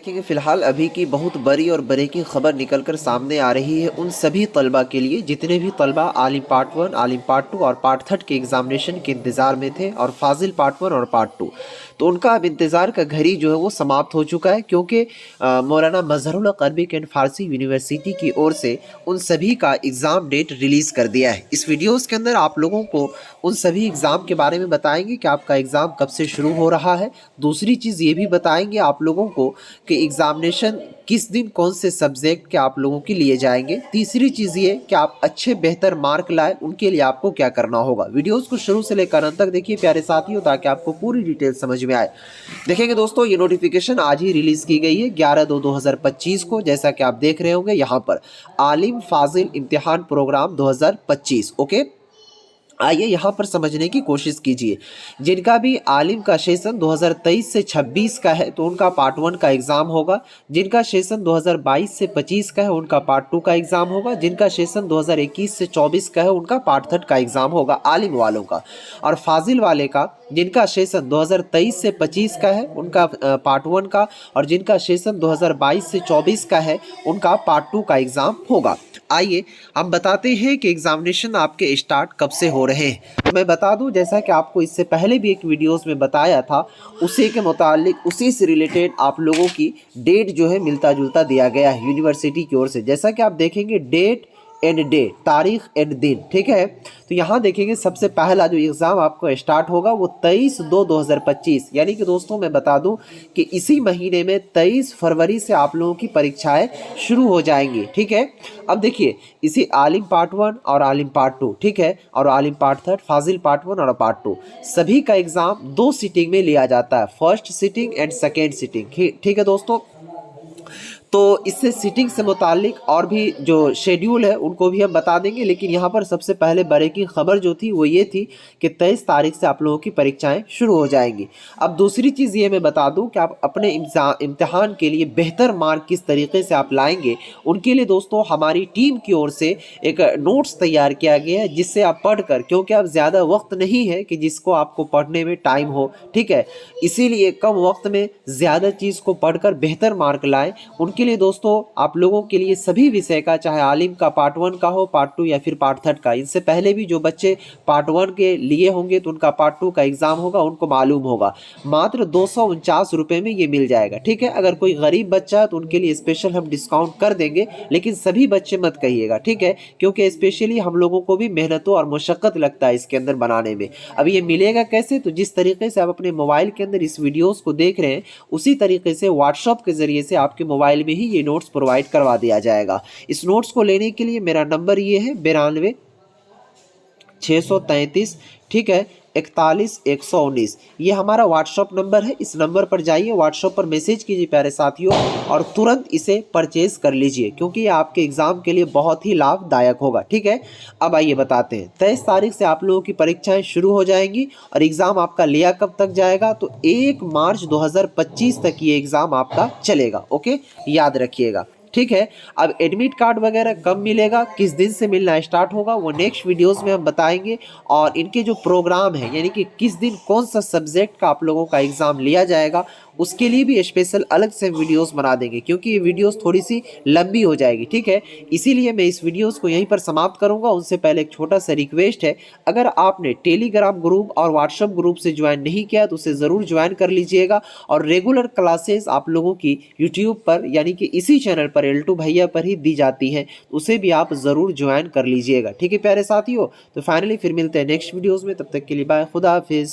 देखेंगे फ़िलहाल अभी की बहुत बड़ी और ब्रेकिंग ख़बर निकल कर सामने आ रही है उन सभी तलबा के लिए जितने भी तलबा आलिम पार्ट 1, आलिम पार्ट 2 और पार्ट 3 के एग्ज़ामिनेशन के इंतज़ार में थे और फाजिल पार्ट 1 और पार्ट 2। तो उनका अब इंतज़ार का घड़ी जो है वो समाप्त हो चुका है, क्योंकि मौलाना मज़हरुल हक अरबिक एंड फ़ारसी यूनिवर्सिटी की ओर से उन सभी का एग्ज़ाम डेट रिलीज़ कर दिया है। इस वीडियोज़ के अंदर आप लोगों को उन सभी एग्ज़ाम के बारे में बताएंगे कि आपका एग्ज़ाम कब से शुरू हो रहा है। दूसरी चीज़ ये भी बताएंगे आप लोगों को कि एग्ज़ामिनेशन किस दिन कौन से सब्जेक्ट के आप लोगों के लिए जाएंगे। तीसरी चीज़ ये कि आप अच्छे बेहतर मार्क लाए, उनके लिए आपको क्या करना होगा। वीडियोस को शुरू से लेकर अंत तक देखिए प्यारे साथियों, ताकि आपको पूरी डिटेल समझ में आए। देखेंगे दोस्तों, ये नोटिफिकेशन आज ही रिलीज़ की गई है 11/2/2025 को, जैसा कि आप देख रहे होंगे यहाँ पर आलिम फाजिल इम्तिहान प्रोग्राम 2025। ओके, आइए यहाँ पर समझने की कोशिश कीजिए। जिनका भी आलिम का सेशन 2023 से 26 का है तो उनका पार्ट 1 का एग्ज़ाम होगा। जिनका सेशन 2022 से 25 का है उनका पार्ट 2 का एग्ज़ाम होगा। जिनका सेशन 2021 से 24 का है उनका पार्ट 3 का एग्ज़ाम होगा आलिम वालों का। और फाजिल वाले का जिनका सेशन 2023 से 25 का है उनका पार्ट 1 का, और जिनका सेशन 2022 से 24 का है उनका पार्ट 2 का एग्ज़ाम होगा। आइए हम बताते हैं कि एग्ज़ामिनेशन आपके स्टार्ट कब से हो रहे हैं। तो मैं बता दूं, जैसा कि आपको इससे पहले भी एक वीडियोस में बताया था, उसी के मुतालिक उसी से रिलेटेड आप लोगों की डेट जो है मिलता जुलता दिया गया है यूनिवर्सिटी की ओर से। जैसा कि आप देखेंगे डेट एंड डे, तारीख एंड दिन, ठीक है। तो यहाँ देखेंगे सबसे पहला जो एग्ज़ाम आपको स्टार्ट होगा वो 23/2/2025, यानी कि दोस्तों मैं बता दूं कि इसी महीने में 23 फरवरी से आप लोगों की परीक्षाएं शुरू हो जाएंगी, ठीक है। अब देखिए, इसी आलिम पार्ट 1 और आलिम पार्ट 2, ठीक है, और आलिम पार्ट 3, फाजिल पार्ट 1 और पार्ट 2, सभी का एग्ज़ाम 2 सीटिंग में लिया जाता है, first seating and second seating, ठीक है दोस्तों। तो इससे सीटिंग से मुतालिक और भी जो शेड्यूल है उनको भी हम बता देंगे, लेकिन यहाँ पर सबसे पहले ब्रेकिंग खबर जो थी वो ये थी कि 23 तारीख से आप लोगों की परीक्षाएं शुरू हो जाएंगी। अब दूसरी चीज़ ये मैं बता दूं कि आप अपने इम्तिहान के लिए बेहतर मार्क किस तरीके से आप लाएंगे, उनके लिए दोस्तों हमारी टीम की ओर से एक नोट्स तैयार किया गया है, जिससे आप पढ़कर, क्योंकि अब ज़्यादा वक्त नहीं है कि जिसको आपको पढ़ने में टाइम हो, ठीक है, इसीलिए कम वक्त में ज़्यादा चीज़ को पढ़कर बेहतर मार्क लाएं। उनके लिए दोस्तों आप लोगों के लिए सभी विषय का, चाहे आलिम का पार्ट 1 का हो, पार्ट 2 या फिर पार्ट 3 का, इनसे पहले भी जो बच्चे पार्ट 1 के लिए होंगे तो उनका पार्ट 2 का एग्ज़ाम होगा, उनको मालूम होगा। मात्र 249 रुपये में ये मिल जाएगा, ठीक है। अगर कोई गरीब बच्चा है तो उनके लिए स्पेशल हम डिस्काउंट कर देंगे, लेकिन सभी बच्चे मत कहिएगा, ठीक है, क्योंकि स्पेशली हम लोगों को भी मेहनतों और मुशक्क़त लगता है इसके अंदर बनाने में। अब ये मिलेगा कैसे? तो जिस तरीके से आप अपने मोबाइल के अंदर इस वीडियोज़ को देख रहे हैं, उसी तरीके से व्हाट्सएप के ज़रिए से आपके मोबाइल में ही ये नोट्स प्रोवाइड करवा दिया जाएगा। इस नोट्स को लेने के लिए मेरा नंबर ये है 92 633, ठीक है, 41 119, ये हमारा व्हाट्सएप नंबर है। इस नंबर पर जाइए, व्हाट्सएप पर मैसेज कीजिए प्यारे साथियों, और तुरंत इसे परचेज कर लीजिए, क्योंकि ये आपके एग्ज़ाम के लिए बहुत ही लाभदायक होगा, ठीक है। अब आइए बताते हैं, 23 तारीख से आप लोगों की परीक्षाएं शुरू हो जाएंगी और एग्ज़ाम आपका लिया कब तक जाएगा, तो 1 मार्च 2025 तक ये एग्ज़ाम आपका चलेगा। ओके, याद रखिएगा, ठीक है। अब एडमिट कार्ड वगैरह कब मिलेगा, किस दिन से मिलना स्टार्ट होगा, वो नेक्स्ट वीडियोस में हम बताएंगे। और इनके जो प्रोग्राम है, यानी कि किस दिन कौन सा सब्जेक्ट का आप लोगों का एग्ज़ाम लिया जाएगा, उसके लिए भी स्पेशल अलग से वीडियोस बना देंगे, क्योंकि ये वीडियोस थोड़ी सी लंबी हो जाएगी, ठीक है। इसीलिए मैं इस वीडियोस को यहीं पर समाप्त करूंगा। उनसे पहले एक छोटा सा रिक्वेस्ट है, अगर आपने टेलीग्राम ग्रुप और व्हाट्सएप ग्रुप से ज्वाइन नहीं किया तो उसे ज़रूर ज्वाइन कर लीजिएगा। और रेगुलर क्लासेस आप लोगों की यूट्यूब पर, यानी कि इसी चैनल पर L2 भैया पर ही दी जाती हैं, तो उसे भी आप ज़रूर ज्वाइन कर लीजिएगा, ठीक है प्यारे साथियों। तो फाइनली फिर मिलते हैं नेक्स्ट वीडियोज़ में, तब तक के लिए बाय, खुदा हाफिज़।